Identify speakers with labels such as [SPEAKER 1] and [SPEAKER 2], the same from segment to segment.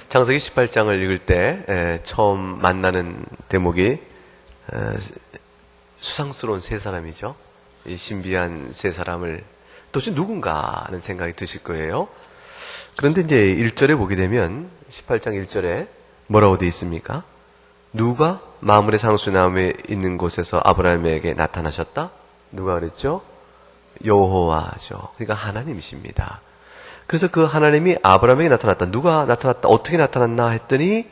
[SPEAKER 1] 창세기 18장을 읽을 때 처음 만나는 대목이 수상스러운 세 사람이죠. 이 신비한 세 사람을 도대체 누군가 하는 생각이 드실 거예요. 그런데 이제 1절에 보게 되면 18장 1절에 뭐라고 되어 있습니까? 누가 마므레 상수나무에 있는 곳에서 아브라함에게 나타나셨다? 누가 그랬죠? 여호와죠. 그러니까 하나님이십니다. 그래서 그 하나님이 아브라함에게 나타났다. 누가 나타났다? 어떻게 나타났나 했더니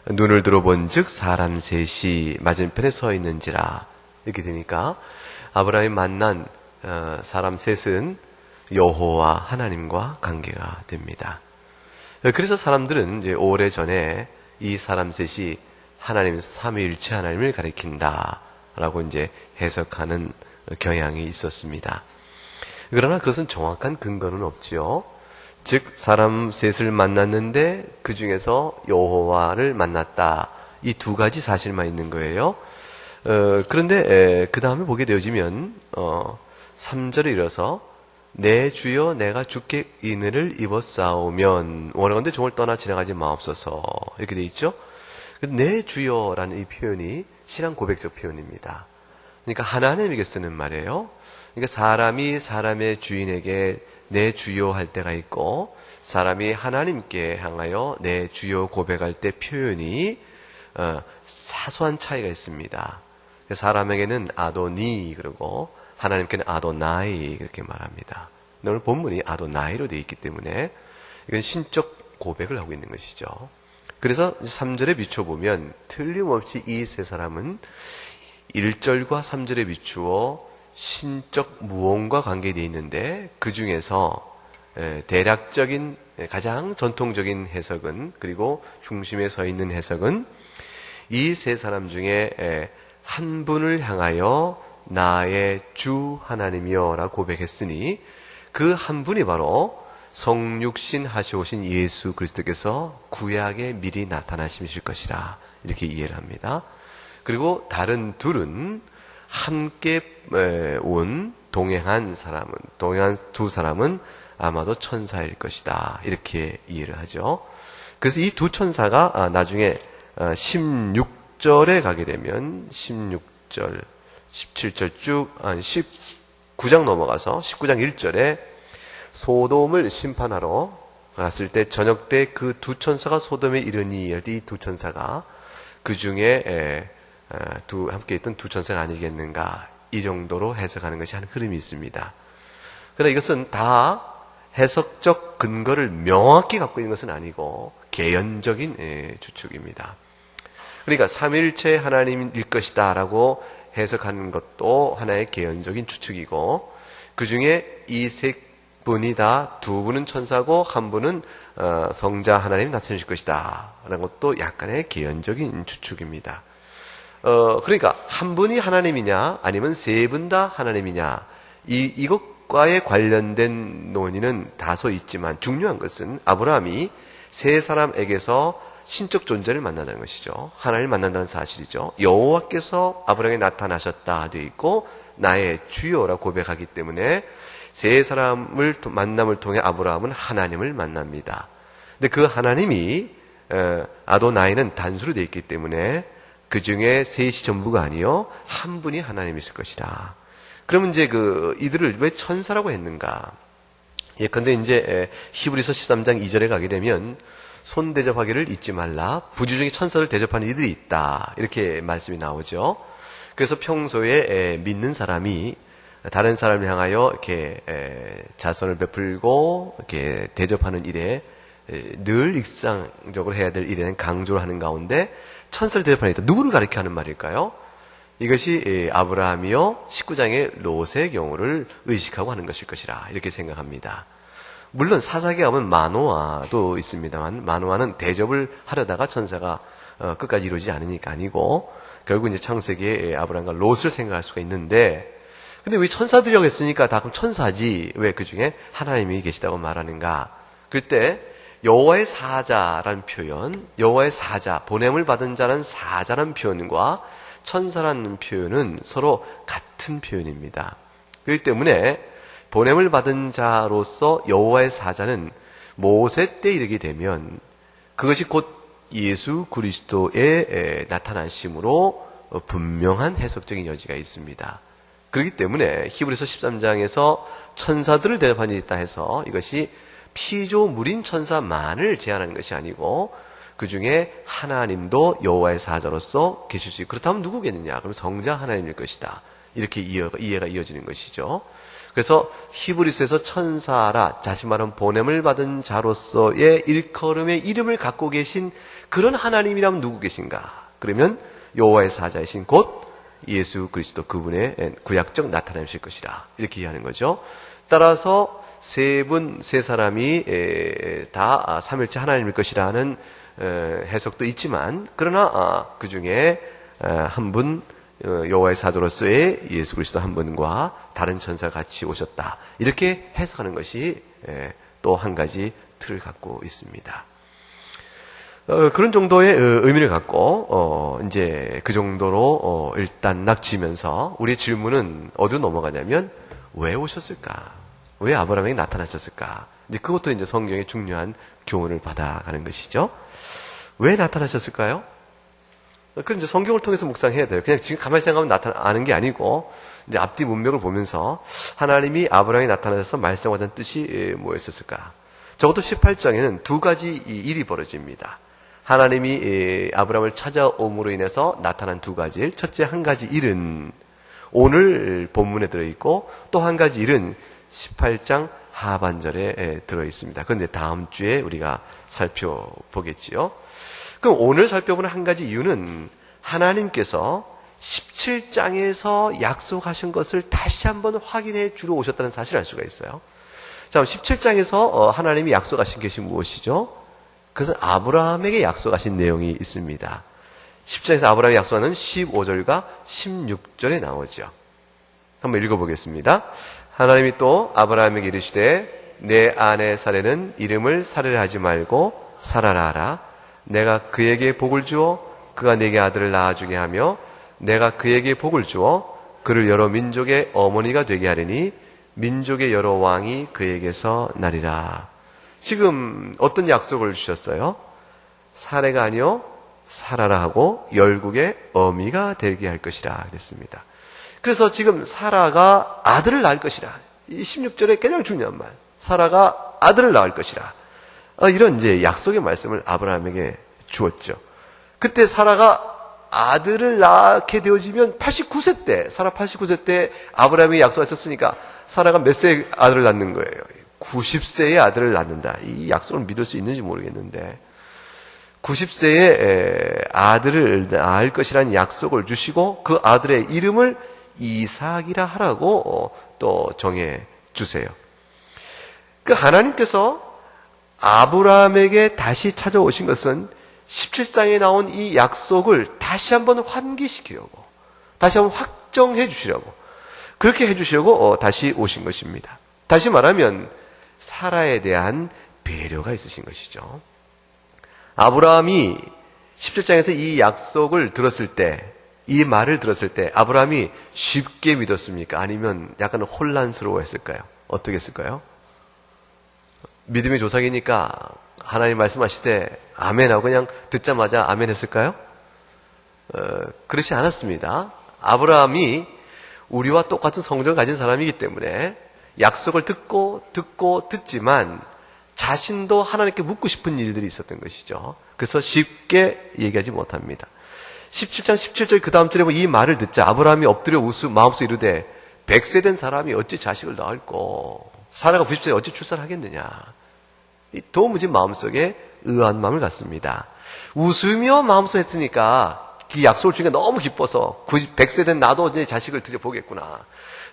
[SPEAKER 1] 눈을 들어본 즉 사람 셋이 맞은편에 서 있는지라. 이렇게 되니까 아브라함이 만난 사람 셋은 여호와 하나님과 관계가 됩니다. 그래서 사람들은 이제 오래전에 이 사람 셋이 하나님 삼위일체 하나님을 가리킨다라고 이제 해석하는 경향이 있었습니다. 그러나 그것은 정확한 근거는 없지요. 즉 사람 셋을 만났는데 그 중에서 여호와를 만났다. 이 두 가지 사실만 있는 거예요. 그런데 그 다음에 보게 되어지면 3절에 이르러서 내 주여 내가 주께 인을 입었사오면 원하건대 종을 떠나 지나가지 마옵소서 이렇게 돼 있죠. 내 주여라는 이 표현이 신앙 고백적 표현입니다. 그러니까 하나님에게 쓰는 말이에요. 그러니까 사람이 사람의 주인에게 내 주여 할 때가 있고 사람이 하나님께 향하여 내 주여 고백할 때 표현이 사소한 차이가 있습니다. 사람에게는 아도니 그러고 하나님께는 아도나이 그렇게 말합니다. 오늘 본문이 아도나이로 되어 있기 때문에 이건 신적 고백을 하고 있는 것이죠. 그래서 3절에 비춰보면 틀림없이 이 세 사람은 1절과 3절에 비추어 신적 무언과 관계되어 있는데 그 중에서 대략적인 가장 전통적인 해석은 그리고 중심에 서 있는 해석은 이 세 사람 중에 한 분을 향하여 나의 주 하나님이여 라고 고백했으니 그 한 분이 바로 성육신 하시오신 예수 그리스도께서 구약에 미리 나타나심이실 것이라 이렇게 이해를 합니다. 그리고 다른 둘은 함께 온 동행한 두 사람은 아마도 천사일 것이다 이렇게 이해를 하죠. 그래서 이 두 천사가 나중에 16절에 가게 되면 16절, 17절 쭉 19장 넘어가서 19장 1절에 소돔을 심판하러 갔을 때 저녁 때 그 두 천사가 소돔에 이르니 할 때 이 두 천사가 그 중에 함께 있던 두 천사가 아니겠는가 이 정도로 해석하는 것이 한 흐름이 있습니다. 그러나 이것은 다 해석적 근거를 명확히 갖고 있는 것은 아니고 개연적인 추측입니다. 그러니까 삼위일체 하나님일 것이다 라고 해석하는 것도 하나의 개연적인 추측이고 그 중에 이 세 분이 다 두 분은 천사고 한 분은 성자 하나님이 나타내실 것이다 라는 것도 약간의 개연적인 추측입니다. 그러니까 한 분이 하나님이냐 아니면 세 분 다 하나님이냐 이것과의 관련된 논의는 다소 있지만 중요한 것은 아브라함이 세 사람에게서 신적 존재를 만난다는 것이죠. 하나님을 만난다는 사실이죠. 여호와께서 아브라함에게 나타나셨다 되어 있고 나의 주여라고 고백하기 때문에 세 사람을 만남을 통해 아브라함은 하나님을 만납니다. 근데 그 하나님이 아도나이는 단수로 되어 있기 때문에 그 중에 셋이 전부가 아니요 한 분이 하나님이실 것이다. 그러면 이제 이들을 왜 천사라고 했는가? 예컨대 이제 히브리서 13장 2절에 가게 되면 손 대접하기를 잊지 말라. 부주 중에 천사를 대접하는 이들이 있다. 이렇게 말씀이 나오죠. 그래서 평소에 믿는 사람이 다른 사람을 향하여 이렇게 자선을 베풀고 이렇게 대접하는 일에 늘 일상적으로 해야 될 일에는 강조를 하는 가운데 천사를 대접하는 이들 누구를 가리켜 하는 말일까요? 이것이 아브라함이요 19장의 롯의 경우를 의식하고 하는 것일 것이라 이렇게 생각합니다. 물론 사사기에 가면 마노아도 있습니다만 마노아는 대접을 하려다가 천사가 끝까지 이루어지지 않으니까 아니고 결국 이제 창세기에 아브라함과 롯을 생각할 수가 있는데 근데 왜 천사들이라고 했으니까 다 그럼 천사지 왜 그 중에 하나님이 계시다고 말하는가? 그럴 때 여호와의 사자라는 표현, 여호와의 사자, 보냄을 받은 자는 사자라는 표현과 천사라는 표현은 서로 같은 표현입니다. 그렇기 때문에 보냄을 받은 자로서 여호와의 사자는 모세 때 이르게 되면 그것이 곧 예수 그리스도의 나타나심으로 분명한 해석적인 여지가 있습니다. 그렇기 때문에 히브리서 13장에서 천사들을 대접한 일이 있다 해서 이것이 피조물인 천사만을 제한하는 것이 아니고 그 중에 하나님도 여호와의 사자로서 계실 수 있고, 그렇다면 누구겠느냐? 그럼 성자 하나님일 것이다. 이렇게 이해가 이어지는 것이죠. 그래서 히브리서에서 천사라, 다시 말하면 보냄을 받은 자로서의 일컬음의 이름을 갖고 계신 그런 하나님이라면 누구 계신가? 그러면 여호와의 사자이신 곧 예수 그리스도, 그분의 구약적 나타나실 것이라, 이렇게 이해하는 거죠. 따라서 세 사람이 다 삼일체 하나님일 것이라는 해석도 있지만, 그러나 그 중에 한 분, 여호와의 사도로서의 예수 그리스도 한 분과 다른 천사가 같이 오셨다, 이렇게 해석하는 것이 또 한 가지 틀을 갖고 있습니다. 그런 정도의 의미를 갖고 이제 그 정도로 일단 납치면서 우리의 질문은 어디로 넘어가냐면, 왜 오셨을까? 왜 아브라함에게 나타나셨을까? 이제 그것도 이제 성경의 중요한 교훈을 받아가는 것이죠. 왜 나타나셨을까요? 그건 이제 성경을 통해서 묵상해야 돼요. 그냥 지금 가만히 생각하면 아는 게 아니고, 이제 앞뒤 문맥을 보면서 하나님이 아브라함에게 나타나셔서 말씀하자는 뜻이 뭐였었을까? 적어도 18장에는 두 가지 일이 벌어집니다. 하나님이 아브라함을 찾아옴으로 인해서 나타난 두 가지 일. 첫째, 한 가지 일은 오늘 본문에 들어있고, 또 한 가지 일은 18장 하반절에 들어있습니다. 그런데 다음 주에 우리가 살펴보겠지요. 그럼 오늘 살펴보는 한 가지 이유는 하나님께서 17장에서 약속하신 것을 다시 한번 확인해 주러 오셨다는 사실을 알 수가 있어요. 자, 17장에서 하나님이 약속하신 것이 무엇이죠? 그것은 아브라함에게 약속하신 내용이 있습니다. 10장에서 아브라함에게 약속하는 15절과 16절에 나오죠. 한번 읽어보겠습니다. 하나님이 또 아브라함에게 이르시되 내 아내 사레는 이름을 사레라 하지 말고 사라라 하라. 내가 그에게 복을 주어 그가 내게 아들을 낳아주게 하며 내가 그에게 복을 주어 그를 여러 민족의 어머니가 되게 하리니 민족의 여러 왕이 그에게서 나리라. 지금 어떤 약속을 주셨어요? 사레가 아니요 사라라 하고 열국의 어미가 되게 할 것이라 그랬습니다. 그래서 지금 사라가 아들을 낳을 것이라, 이 16절에 가장 중요한 말, 사라가 아들을 낳을 것이라, 이런 이제 약속의 말씀을 아브라함에게 주었죠. 그때 사라가 아들을 낳게 되어지면 89세 때, 사라 89세 때 아브라함이 약속하셨으니까 사라가 몇 세에 아들을 낳는 거예요? 90세에 아들을 낳는다. 이 약속을 믿을 수 있는지 모르겠는데 90세에 아들을 낳을 것이라는 약속을 주시고 그 아들의 이름을 이삭이라 하라고 또 정해 주세요. 그 하나님께서 아브라함에게 다시 찾아오신 것은 17장에 나온 이 약속을 다시 한번 환기시키려고, 다시 한번 확정해 주시려고, 그렇게 해주시려고 다시 오신 것입니다. 다시 말하면 사라에 대한 배려가 있으신 것이죠. 아브라함이 17장에서 이 약속을 들었을 때, 이 말을 들었을 때 아브라함이 쉽게 믿었습니까? 아니면 약간 혼란스러워했을까요? 어떻게 했을까요? 믿음의 조상이니까 하나님 말씀하실 때 아멘 하고 그냥 듣자마자 아멘 했을까요? 그렇지 않았습니다. 아브라함이 우리와 똑같은 성정을 가진 사람이기 때문에 약속을 듣지만 자신도 하나님께 묻고 싶은 일들이 있었던 것이죠. 그래서 쉽게 얘기하지 못합니다. 17장 17절 그 다음 절에 이 말을 듣자 아브라함이 엎드려 마음속에 이르되 100세 된 사람이 어찌 자식을 낳을꼬, 사라가 90세에 어찌 출산하겠느냐. 이 도무지 마음속에 의아한 마음을 갖습니다. 웃으며 마음속에 했으니까 이 약속을 주니까 너무 기뻐서 100세 된 나도 이제 자식을 드디어 보겠구나,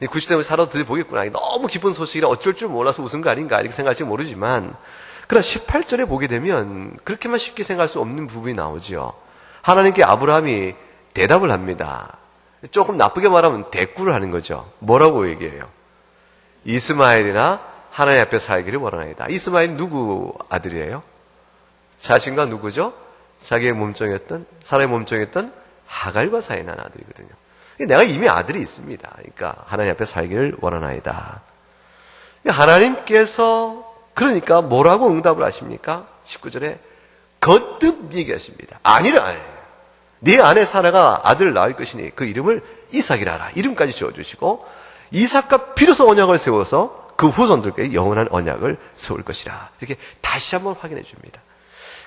[SPEAKER 1] 90세 살아도 드디어 보겠구나, 너무 기쁜 소식이라 어쩔 줄 몰라서 웃은 거 아닌가 이렇게 생각할지 모르지만, 그러나 18절에 보게 되면 그렇게만 쉽게 생각할 수 없는 부분이 나오죠. 하나님께 아브라함이 대답을 합니다. 조금 나쁘게 말하면 대꾸를 하는 거죠. 뭐라고 얘기해요? 이스마엘이나 하나님 앞에 살기를 원하나이다. 이스마엘이 누구 아들이에요? 자신과 누구죠? 자기의 몸종이었던, 사람의 몸종이었던 하갈과 사이 난 아들이거든요. 내가 이미 아들이 있습니다. 그러니까 하나님 앞에 살기를 원하나이다. 하나님께서 그러니까 뭐라고 응답을 하십니까? 19절에 거듭 얘기하십니다. 아니라 네 아내 사라가 아들을 낳을 것이니 그 이름을 이삭이라 하라. 이름까지 지어주시고 이삭과 비로소 언약을 세워서 그 후손들께 영원한 언약을 세울 것이라. 이렇게 다시 한번 확인해 줍니다.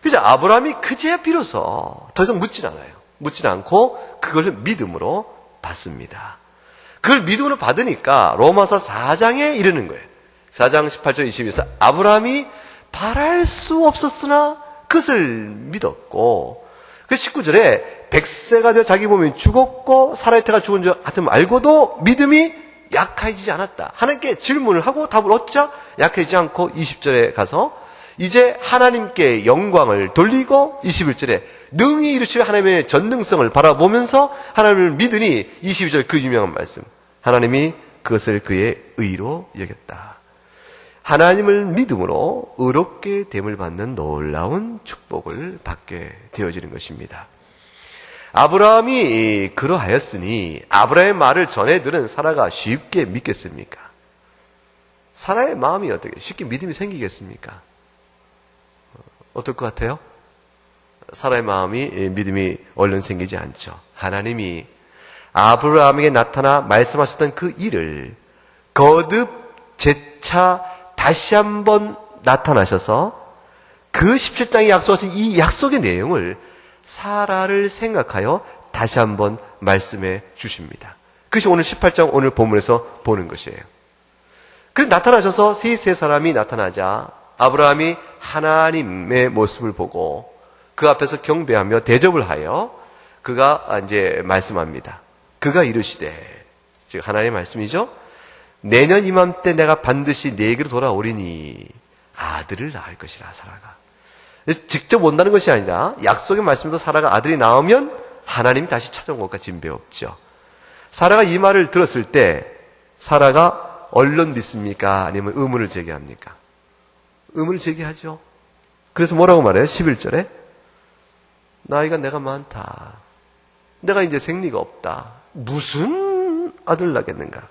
[SPEAKER 1] 그래서 아브라함이 그제야 비로소 더 이상 묻진 않아요. 묻진 않고 그걸 믿음으로 받습니다. 그걸 믿음으로 받으니까 로마서 4장에 이르는 거예요. 4장 18절 22에서 아브라함이 바랄 수 없었으나 그것을 믿었고, 그 19절에 100세가 되어 자기 몸이 죽었고 사라의 태가 죽은 줄 하여튼 알고도 믿음이 약해지지 않았다. 하나님께 질문을 하고 답을 얻자 약해지지 않고 20절에 가서 이제 하나님께 영광을 돌리고 21절에 능히 이루실 하나님의 전능성을 바라보면서 하나님을 믿으니 22절 그 유명한 말씀. 하나님이 그것을 그의 의로 여겼다. 하나님을 믿음으로 의롭게 됨을 받는 놀라운 축복을 받게 되어지는 것입니다. 아브라함이 그러하였으니 아브라함의 말을 전해 들은 사라가 쉽게 믿겠습니까? 사라의 마음이 어떻게 쉽게 믿음이 생기겠습니까? 어떨 것 같아요? 사라의 마음이 믿음이 얼른 생기지 않죠. 하나님이 아브라함에게 나타나 말씀하셨던 그 일을 거듭 재차 다시 한번 나타나셔서 그 17장에 약속하신 이 약속의 내용을 사라를 생각하여 다시 한번 말씀해 주십니다. 그것이 오늘 18장 오늘 본문에서 보는 것이에요. 그래서 나타나셔서 세 사람이 나타나자 아브라함이 하나님의 모습을 보고 그 앞에서 경배하며 대접을 하여 그가 이제 말씀합니다. 그가 이르시되, 즉 하나님의 말씀이죠. 내년 이맘때 내가 반드시 네게로 돌아오리니 아들을 낳을 것이라. 사라가 직접 온다는 것이 아니라 약속의 말씀에서 사라가 아들이 나오면 하나님이 다시 찾아온 것과 진배 없죠. 사라가 이 말을 들었을 때 사라가 얼른 믿습니까? 아니면 의문을 제기합니까? 의문을 제기하죠. 그래서 뭐라고 말해요? 11절에 나이가 내가 많다. 내가 이제 생리가 없다. 무슨 아들 낳겠는가?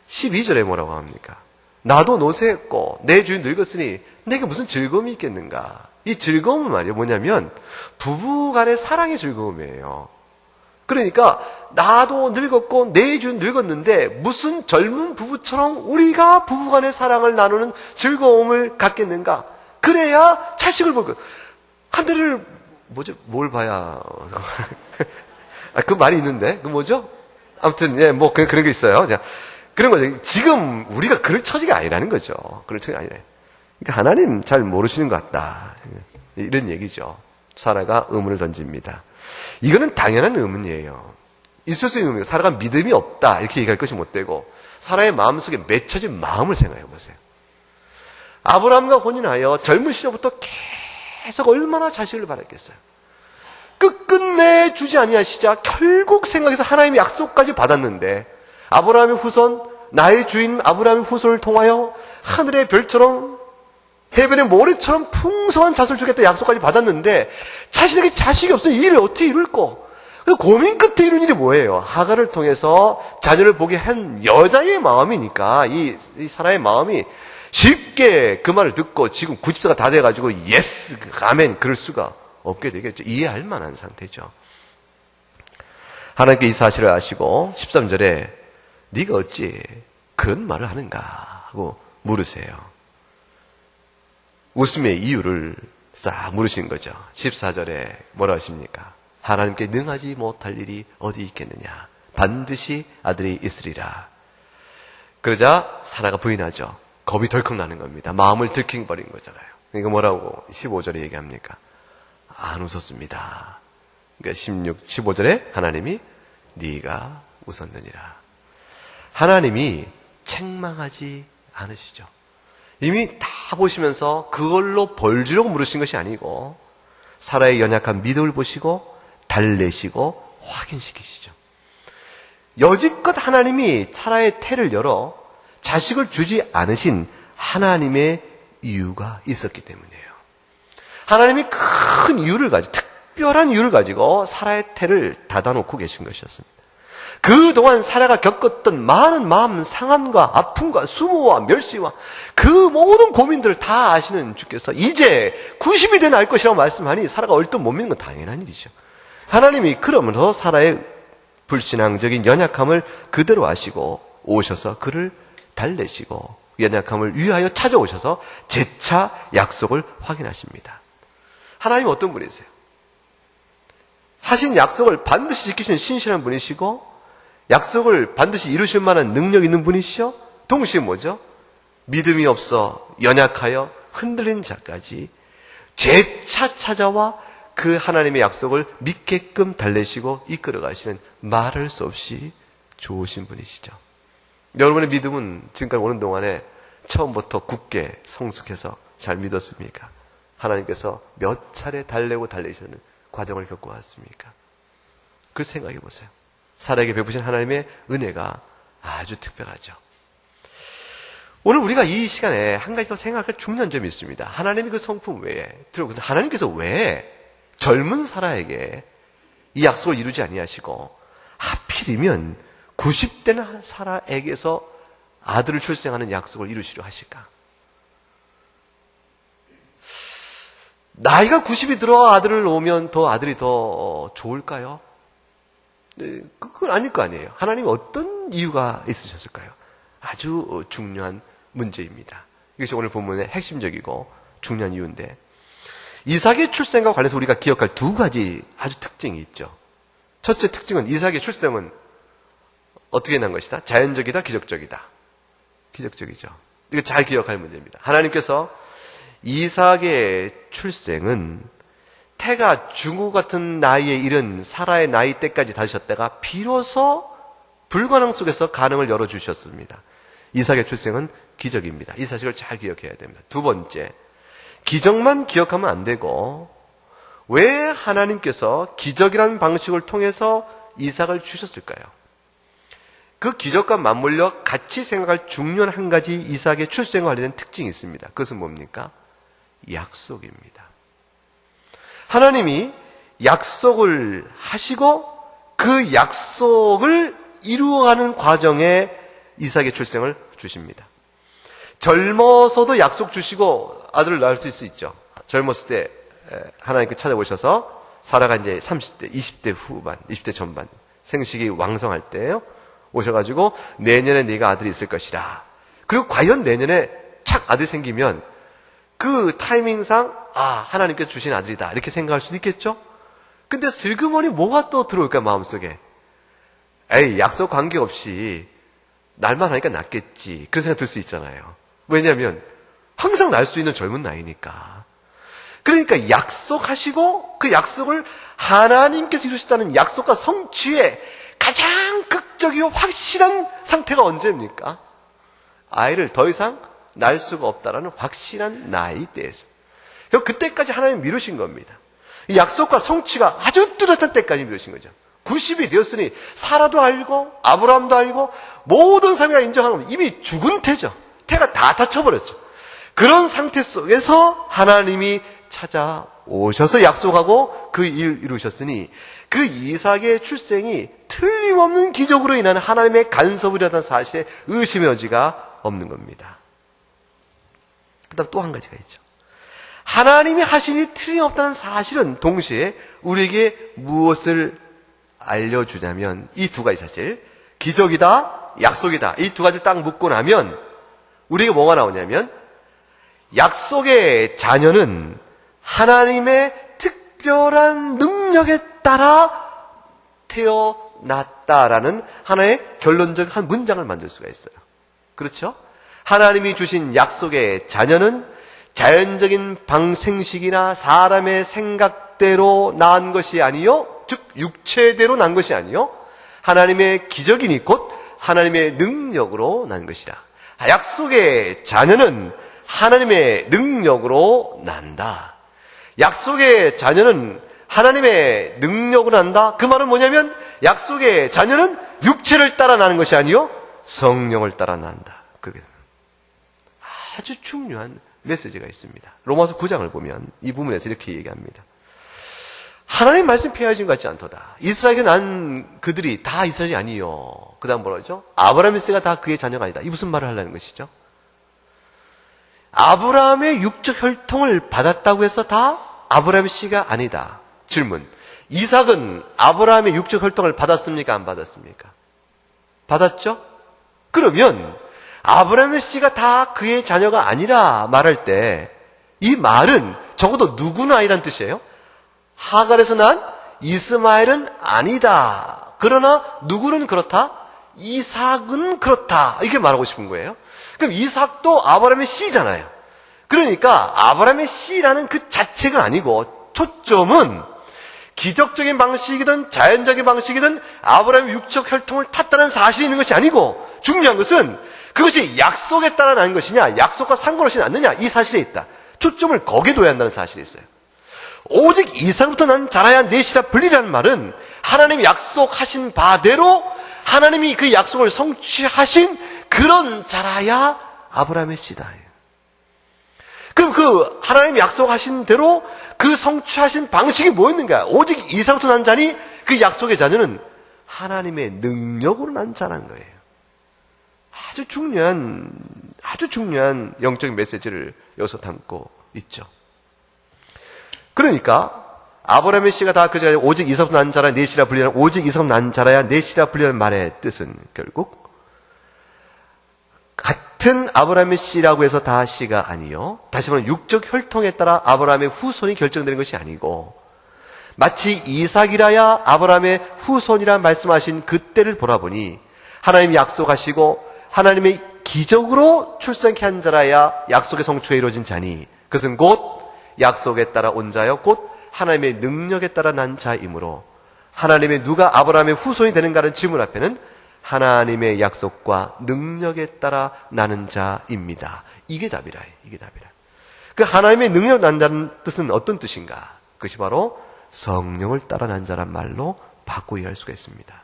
[SPEAKER 1] 12절에 뭐라고 합니까? 나도 노쇠했고 내 주인 늙었으니 내게 무슨 즐거움이 있겠는가? 이 즐거움은 말이에요. 뭐냐면 부부간의 사랑의 즐거움이에요. 그러니까 나도 늙었고 내 주인 늙었는데 무슨 젊은 부부처럼 우리가 부부간의 사랑을 나누는 즐거움을 갖겠는가? 그래야 자식을 볼 거예요. 하늘을 뭘 봐야 그 말이 있는데 그 뭐죠? 아무튼 뭐 그런 게 있어요. 그런 거죠. 지금 우리가 그럴 처지가 아니라는 거죠. 그럴 처지가 아니래. 그러니까 하나님 잘 모르시는 것 같다. 이런 얘기죠. 사라가 의문을 던집니다. 이거는 당연한 의문이에요. 있을 수 있는 의문이에요. 사라가 믿음이 없다 이렇게 얘기할 것이 못 되고 사라의 마음속에 맺혀진 마음을 생각해 보세요. 아브라함과 혼인하여 젊은 시절부터 계속 얼마나 자식을 바랐겠어요. 끝끝내 주지 아니하시자 결국 생각해서 하나님의 약속까지 받았는데 아브라함의 후손, 나의 주인 아브라함의 후손을 통하여 하늘의 별처럼 해변의 모래처럼 풍성한 자손을 주겠다 약속까지 받았는데 자신에게 자식이 없어요. 이 일을 어떻게 이룰까? 고민 끝에 이룬 일이 뭐예요? 하갈을 통해서 자녀를 보게 한 여자의 마음이니까 이 사라의 마음이 쉽게 그 말을 듣고 지금 90세가 다 돼가지고 예스, 아멘 그럴 수가 없게 되겠죠. 이해할 만한 상태죠. 하나님께 이 사실을 아시고 13절에 네가 어찌 그런 말을 하는가 하고 물으세요. 웃음의 이유를 싹 물으신 거죠. 14절에 뭐라 하십니까? 하나님께 능하지 못할 일이 어디 있겠느냐. 반드시 아들이 있으리라. 그러자 사라가 부인하죠. 겁이 덜컥 나는 겁니다. 마음을 들킹버린 거잖아요. 그러니까 뭐라고 15절에 얘기합니까? 안 웃었습니다. 그러니까 15절에 하나님이 네가 웃었느니라. 하나님이 책망하지 않으시죠. 이미 다 보시면서 그걸로 벌 주려고 물으신 것이 아니고 사라의 연약한 믿음을 보시고 달래시고 확인시키시죠. 여지껏 하나님이 사라의 태를 열어 자식을 주지 않으신 하나님의 이유가 있었기 때문이에요. 하나님이 큰 이유를 가지고 특별한 이유를 가지고 사라의 태를 닫아놓고 계신 것이었습니다. 그동안 사라가 겪었던 많은 마음 상함과 아픔과 수모와 멸시와 그 모든 고민들을 다 아시는 주께서 이제 90이 된 알 것이라고 말씀하니 사라가 얼뜻 못 믿는 건 당연한 일이죠. 하나님이 그러면서 사라의 불신앙적인 연약함을 그대로 아시고 오셔서 그를 달래시고 연약함을 위하여 찾아오셔서 재차 약속을 확인하십니다. 하나님은 어떤 분이세요? 하신 약속을 반드시 지키시는 신실한 분이시고 약속을 반드시 이루실 만한 능력 있는 분이시요. 동시에 뭐죠? 믿음이 없어 연약하여 흔들린 자까지 재차 찾아와 그 하나님의 약속을 믿게끔 달래시고 이끌어 가시는 말할 수 없이 좋으신 분이시죠. 여러분의 믿음은 지금까지 오는 동안에 처음부터 굳게 성숙해서 잘 믿었습니까? 하나님께서 몇 차례 달래고 달래시는 과정을 겪어왔습니까? 그걸 생각해 보세요. 사라에게 베푸신 하나님의 은혜가 아주 특별하죠. 오늘 우리가 이 시간에 한 가지 더 생각할 중요한 점이 있습니다. 하나님이 그 성품 외에, 하나님께서 왜 젊은 사라에게 이 약속을 이루지 아니하시고 하필이면 90대 사라에게서 아들을 출생하는 약속을 이루시려 하실까? 나이가 90이 들어 아들을 놓으면 더 아들이 더 좋을까요? 네, 그건 아닐 거 아니에요. 하나님이 어떤 이유가 있으셨을까요? 아주 중요한 문제입니다. 이것이 오늘 본문의 핵심적이고 중요한 이유인데 이삭의 출생과 관련해서 우리가 기억할 두 가지 아주 특징이 있죠. 첫째 특징은 이삭의 출생은 어떻게 난 것이다? 자연적이다, 기적적이다. 기적적이죠. 이거 잘 기억할 문제입니다. 하나님께서 이삭의 출생은 태가 중후 같은 나이에 이른 사라의 나이 때까지 다니셨다가 비로소 불가능 속에서 가능을 열어주셨습니다. 이삭의 출생은 기적입니다. 이 사실을 잘 기억해야 됩니다. 두 번째, 기적만 기억하면 안 되고 왜 하나님께서 기적이라는 방식을 통해서 이삭을 주셨을까요? 그 기적과 맞물려 같이 생각할 중요한 한 가지 이삭의 출생과 관련된 특징이 있습니다. 그것은 뭡니까? 약속입니다. 하나님이 약속을 하시고 그 약속을 이루어가는 과정에 이삭의 출생을 주십니다. 젊어서도 약속 주시고 아들을 낳을 수 있죠. 젊었을 때 하나님께 찾아오셔서 사라가 이제 30대, 20대 후반, 20대 전반 생식이 왕성할 때요. 오셔가지고 내년에 네가 아들이 있을 것이라. 그리고 과연 내년에 착 아들이 생기면 그 타이밍상 하나님께서 주신 아들이다 이렇게 생각할 수도 있겠죠. 근데 슬그머니 뭐가 또 들어올까 마음속에. 에이 약속 관계없이 날만 하니까 낫겠지 그런 생각 들 수 있잖아요. 왜냐하면 항상 날 수 있는 젊은 나이니까. 그러니까 약속하시고 그 약속을 하나님께서 이루셨다는 약속과 성취의 가장 극적이고 확실한 상태가 언제입니까? 아이를 더 이상 낳을 수가 없다라는 확실한 나이대에서. 그때까지 하나님 미루신 겁니다. 이 약속과 성취가 아주 뚜렷한 때까지 미루신 거죠. 90이 되었으니 사라도 알고 아브라함도 알고 모든 사람이 인정하는 이미 죽은 태죠. 태가 다 다쳐버렸죠. 그런 상태 속에서 하나님이 찾아오셔서 약속하고 그 일 이루셨으니 그 이삭의 출생이 틀림없는 기적으로 인한 하나님의 간섭이라는 사실에 의심의 여지가 없는 겁니다. 그 다음 또 한 가지가 있죠. 하나님이 하신 일이 틀림없다는 사실은 동시에 우리에게 무엇을 알려주냐면 이 두 가지 사실, 기적이다, 약속이다, 이 두 가지를 딱 묶고 나면 우리에게 뭐가 나오냐면 약속의 자녀는 하나님의 특별한 능력에 따라 태어났다라는 하나의 결론적 한 문장을 만들 수가 있어요. 그렇죠? 하나님이 주신 약속의 자녀는 자연적인 방생식이나 사람의 생각대로 낳은 것이 아니요, 즉 육체대로 난 것이 아니요, 하나님의 기적이니 곧 하나님의 능력으로 난 것이라. 약속의 자녀는 하나님의 능력으로 난다. 약속의 자녀는 하나님의 능력으로 난다. 그 말은 뭐냐면 약속의 자녀는 육체를 따라 나는 것이 아니요 성령을 따라 난다. 그게 아주 중요한 메시지가 있습니다. 로마서 9장을 보면 이 부분에서 이렇게 얘기합니다. 하나님 말씀 폐하여진 것 같지 않도다. 이스라엘에게 난 그들이 다 이스라엘이 아니요. 그 다음 뭐라죠? 아브라함의 씨가 다 그의 자녀가 아니다. 이 무슨 말을 하려는 것이죠? 아브라함의 육적 혈통을 받았다고 해서 다 아브라함의 씨가 아니다. 질문. 이삭은 아브라함의 육적 혈통을 받았습니까? 안 받았습니까? 받았죠? 그러면 아브라함의 씨가 다 그의 자녀가 아니라 말할 때 이 말은 적어도 누구는 아니란 뜻이에요. 하갈에서 난 이스마엘은 아니다. 그러나 누구는 그렇다? 이삭은 그렇다. 이렇게 말하고 싶은 거예요. 그럼 이삭도 아브라함의 씨잖아요. 그러니까 아브라함의 씨라는 그 자체가 아니고 초점은 기적적인 방식이든 자연적인 방식이든 아브라함의 육적 혈통을 탔다는 사실이 있는 것이 아니고 중요한 것은 그것이 약속에 따라 난 것이냐 약속과 상관없이 났느냐 이 사실에 있다. 초점을 거기에 둬야 한다는 사실이 있어요. 오직 이삭부터 난 자라야 넷이라 불리라는 말은 하나님이 약속하신 바대로 하나님이 그 약속을 성취하신 그런 자라야 아브라함의 씨다. 그럼 그 하나님이 약속하신 대로 그 성취하신 방식이 뭐였는가? 오직 이삭부터 난 자니 그 약속의 자녀는 하나님의 능력으로 난 자라는 거예요. 아주 중요한 영적인 메시지를 여기서 담고 있죠. 그러니까 아브라함의 씨가 다 그 자녀 오직 이삭부터 난 자라 넷이라 불리는 오직 이삭부터 난 자라야 넷이라 불리는 말의 뜻은 결국 같은 아브라함의 씨라고 해서 다 씨가 아니요. 다시 말하면 육적 혈통에 따라 아브라함의 후손이 결정되는 것이 아니고 마치 이삭이라야 아브라함의 후손이라 말씀하신 그때를 보라보니 하나님이 약속하시고 하나님의 기적으로 출생케 한 자라야 약속의 성취가 이루어진 자니 그것은 곧 약속에 따라 온 자여 곧 하나님의 능력에 따라 난 자이므로 하나님의 누가 아브라함의 후손이 되는가는 질문 앞에는 하나님의 약속과 능력에 따라 나는 자입니다. 이게 답이라. 그 하나님의 능력 난다는 뜻은 어떤 뜻인가? 그것이 바로 성령을 따라 난 자란 말로 바꾸어 이해할 수가 있습니다.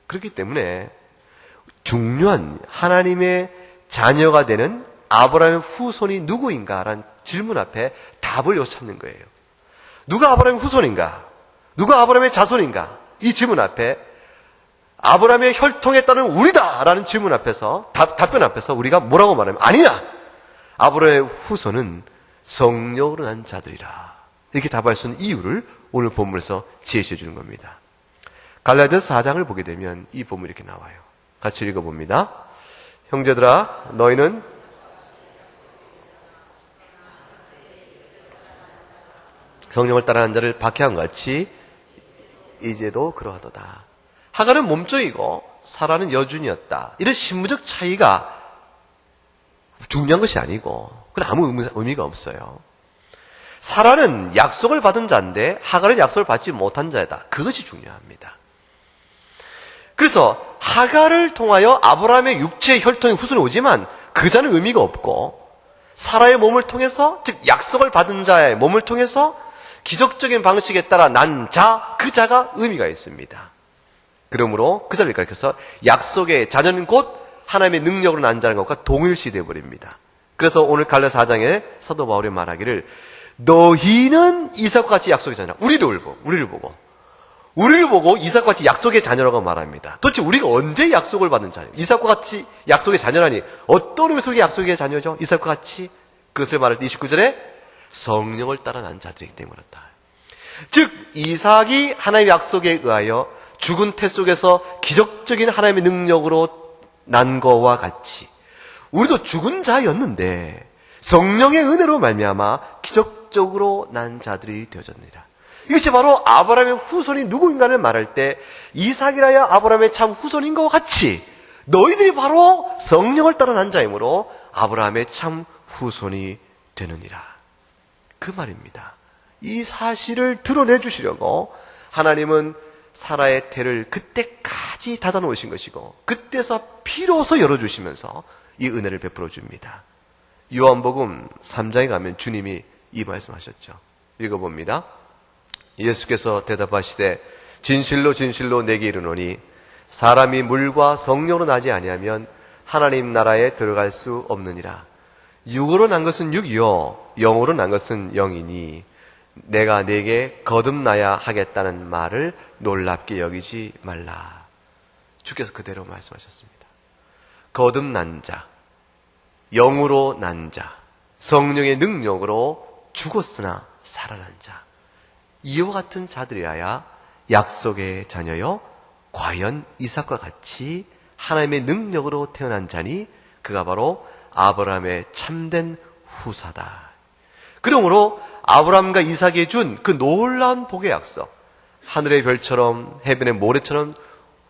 [SPEAKER 1] 그렇기 때문에 중요한 하나님의 자녀가 되는 아브라함의 후손이 누구인가라는 질문 앞에 답을 여기서 찾는 거예요. 누가 아브라함의 후손인가? 누가 아브라함의 자손인가? 이 질문 앞에 아브라함의 혈통에 따른 우리다라는 질문 앞에서 답변 앞에서 우리가 뭐라고 말하면 아니야. 아브라함의 후손은 성령으로 난 자들이라. 이렇게 답할 수 있는 이유를 오늘 본문에서 제시해 주는 겁니다. 갈라디아서 4장을 보게 되면 이 본문이 이렇게 나와요. 같이 읽어봅니다. 형제들아 너희는 성령을 따라하는 자를 박해한 것 같이 이제도 그러하도다. 하갈은 몸종이고 사라는 여준이었다. 이런 신분적 차이가 중요한 것이 아니고 그건 아무 의미가 없어요. 사라는 약속을 받은 자인데 하갈은 약속을 받지 못한 자이다. 그것이 중요합니다. 그래서 하갈을 통하여 아브라함의 육체의 혈통이 후손이 오지만 그 자는 의미가 없고 사라의 몸을 통해서 즉 약속을 받은 자의 몸을 통해서 기적적인 방식에 따라 난 자, 그 자가 의미가 있습니다. 그러므로 그 자를 가리켜서 약속의 자녀는 곧 하나님의 능력으로 난 자는 것과 동일시 되어버립니다. 그래서 오늘 갈라디아서 4장에 사도 바울이 말하기를 너희는 이삭과 같이 약속의 자녀라. 우리를 보고 이삭과 같이 약속의 자녀라고 말합니다. 도대체 우리가 언제 약속을 받는 자녀? 이삭과 같이 약속의 자녀라니 어떤 의미에서 약속의 자녀죠? 이삭과 같이 그것을 말할 때 29절에 성령을 따라 난 자들이기 때문이다. 즉 이삭이 하나님의 약속에 의하여 죽은 태 속에서 기적적인 하나님의 능력으로 난 거와 같이 우리도 죽은 자였는데 성령의 은혜로 말미암아 기적적으로 난 자들이 되어졌느니라. 이것이 바로 아브라함의 후손이 누구인가를 말할 때 이삭이라야 아브라함의 참 후손인 것 같이 너희들이 바로 성령을 따라 난 자이므로 아브라함의 참 후손이 되느니라. 그 말입니다. 이 사실을 드러내 주시려고 하나님은 사라의 태를 그때까지 닫아 놓으신 것이고 그때서 피로서 열어주시면서 이 은혜를 베풀어 줍니다. 요한복음 3장에 가면 주님이 이 말씀하셨죠. 읽어봅니다. 예수께서 대답하시되 진실로 진실로 내게 이르노니 사람이 물과 성령으로 나지 아니하면 하나님 나라에 들어갈 수 없느니라. 육으로 난 것은 육이요 영으로 난 것은 영이니 내가 네게 거듭나야 하겠다는 말을 놀랍게 여기지 말라. 주께서 그대로 말씀하셨습니다. 거듭난 자, 영으로 난 자, 성령의 능력으로 죽었으나 살아난 자, 이와 같은 자들이라야 약속의 자녀요, 과연 이삭과 같이 하나님의 능력으로 태어난 자니 그가 바로 아브라함의 참된 후사다. 그러므로 아브라함과 이삭에 준 그 놀라운 복의 약속, 하늘의 별처럼 해변의 모래처럼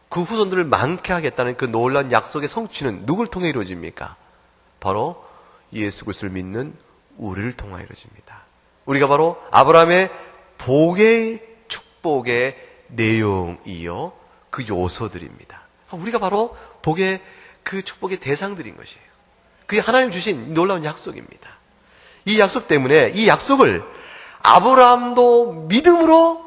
[SPEAKER 1] 그 후손들을 많게 하겠다는 그 놀라운 약속의 성취는 누굴 통해 이루어집니까? 바로 예수 그리스도를 믿는 우리를 통하여 이루어집니다. 우리가 바로 아브라함의 복의 축복의 내용이요, 그 요소들입니다. 우리가 바로 복의 그 축복의 대상들인 것이에요. 그게 하나님 주신 놀라운 약속입니다. 이 약속 때문에 이 약속을 아브라함도 믿음으로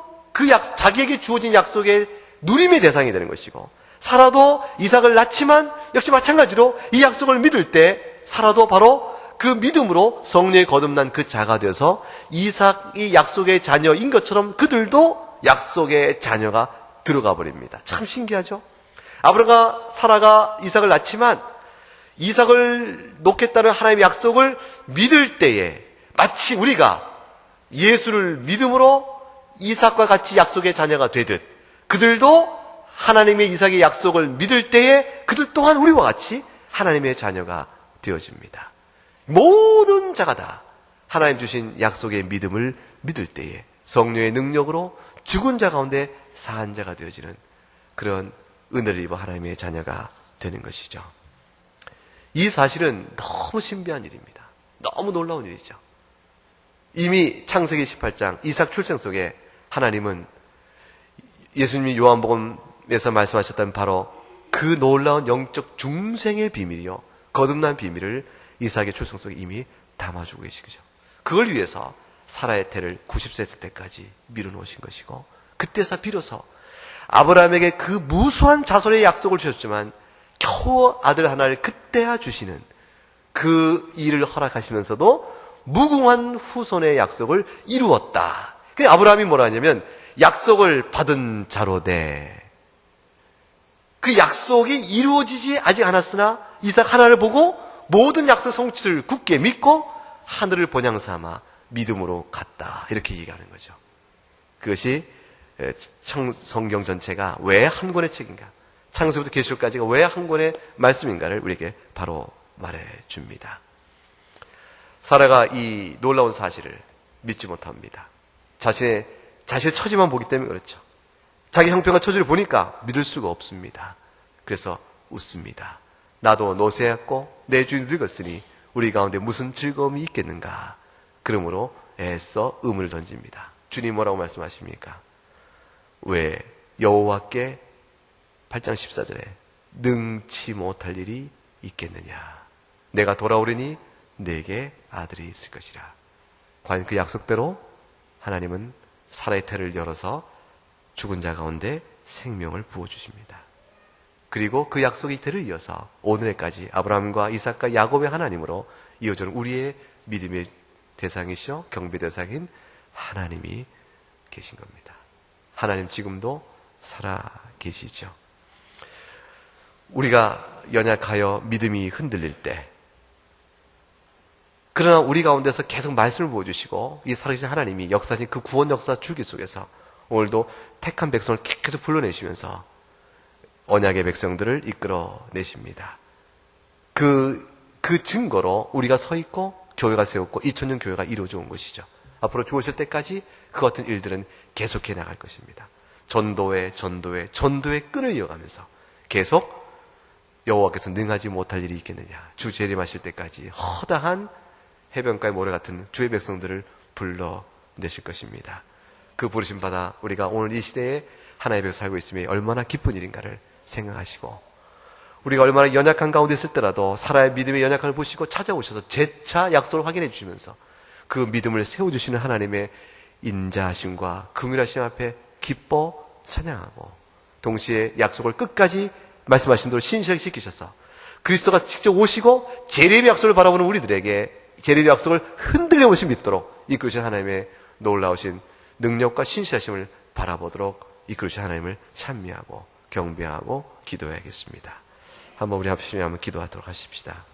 [SPEAKER 1] 자기에게 주어진 약속의 누림의 대상이 되는 것이고, 사라도 이삭을 낳지만 역시 마찬가지로 이 약속을 믿을 때 사라도 바로 그 믿음으로 성령에 거듭난 그 자가 되어서 이삭이 약속의 자녀인 것처럼 그들도 약속의 자녀가 들어가 버립니다. 참 신기하죠? 아브라함과 사라가 이삭을 낳지만 이삭을 놓겠다는 하나님의 약속을 믿을 때에 마치 우리가 예수를 믿음으로 이삭과 같이 약속의 자녀가 되듯 그들도 하나님의 이삭의 약속을 믿을 때에 그들 또한 우리와 같이 하나님의 자녀가 되어집니다. 모든 자가 다 하나님 주신 약속의 믿음을 믿을 때에 성령의 능력으로 죽은 자 가운데 산 자가 되어지는 그런 은혜를 입어 하나님의 자녀가 되는 것이죠. 이 사실은 너무 신비한 일입니다. 너무 놀라운 일이죠. 이미 창세기 18장 이삭 출생 속에 하나님은 예수님이 요한복음에서 말씀하셨던 바로 그 놀라운 영적 중생의 비밀이요, 거듭난 비밀을 이삭의 출생 속에 이미 담아주고 계시죠. 그걸 위해서 사라의 태를 90세 될 때까지 미뤄놓으신 것이고, 그때서 비로소 아브라함에게 그 무수한 자손의 약속을 주셨지만 겨우 아들 하나를 그때야 주시는 그 일을 허락하시면서도 무궁한 후손의 약속을 이루었다. 그래서 아브라함이 뭐라 하냐면 약속을 받은 자로 돼. 그 약속이 이루어지지 아직 않았으나 이삭 하나를 보고 모든 약속 성취를 굳게 믿고 하늘을 본향 삼아 믿음으로 갔다. 이렇게 얘기하는 거죠. 그것이 성경 전체가 왜 한 권의 책인가, 창세부터 계시록까지가 왜 한 권의 말씀인가를 우리에게 바로 말해줍니다. 사라가 이 놀라운 사실을 믿지 못합니다. 자신의 처지만 보기 때문에 그렇죠. 자기 형편과 처지를 보니까 믿을 수가 없습니다. 그래서 웃습니다. 나도 노쇠했고 내 주인 늙었으니 우리 가운데 무슨 즐거움이 있겠는가. 그러므로 애써 음을 던집니다. 주님 뭐라고 말씀하십니까? 왜 여호와께 8장 14절에 능치 못할 일이 있겠느냐. 내가 돌아오리니 내게 아들이 있을 것이라. 과연 그 약속대로 하나님은 사라의 태를 열어서 죽은 자 가운데 생명을 부어주십니다. 그리고 그 약속의 태를 이어서 오늘까지 아브라함과 이삭과 야곱의 하나님으로 이어져는 우리의 믿음의 대상이시오, 경배 대상인 하나님이 계신 겁니다. 하나님 지금도 살아 계시죠. 우리가 연약하여 믿음이 흔들릴 때, 그러나 우리 가운데서 계속 말씀을 보여주시고 이 살아계신 하나님이 역사하신 그 구원 역사 줄기 속에서 오늘도 택한 백성을 계속 불러내시면서 언약의 백성들을 이끌어내십니다. 그 증거로 우리가 서 있고 교회가 세웠고 2000년 교회가 이루어져 온 것이죠. 앞으로 죽으실 때까지 그 같은 일들은 계속해 나갈 것입니다. 전도의 끈을 이어가면서 계속 여호와께서 능하지 못할 일이 있겠느냐, 주 재림하실 때까지 허다한 해변가의 모래 같은 주의 백성들을 불러내실 것입니다. 그 부르심 받아 우리가 오늘 이 시대에 하나님의 백성 살고 있음이 얼마나 기쁜 일인가를 생각하시고, 우리가 얼마나 연약한 가운데 있을 때라도 사라의 믿음의 연약함을 보시고 찾아오셔서 재차 약속을 확인해 주시면서 그 믿음을 세워주시는 하나님의 인자하심과 긍휼하심 앞에 기뻐 찬양하고, 동시에 약속을 끝까지 말씀하신 대로 신실하게 지키셔서 그리스도가 직접 오시고 재림의 약속을 바라보는 우리들에게 재림의 약속을 흔들려 오시 믿도록 이끌으신 하나님의 놀라우신 능력과 신실하심을 바라보도록 이끌으신 하나님을 찬미하고 경배하고 기도해야겠습니다. 한번 우리 합심에 한번 기도하도록 하십시다.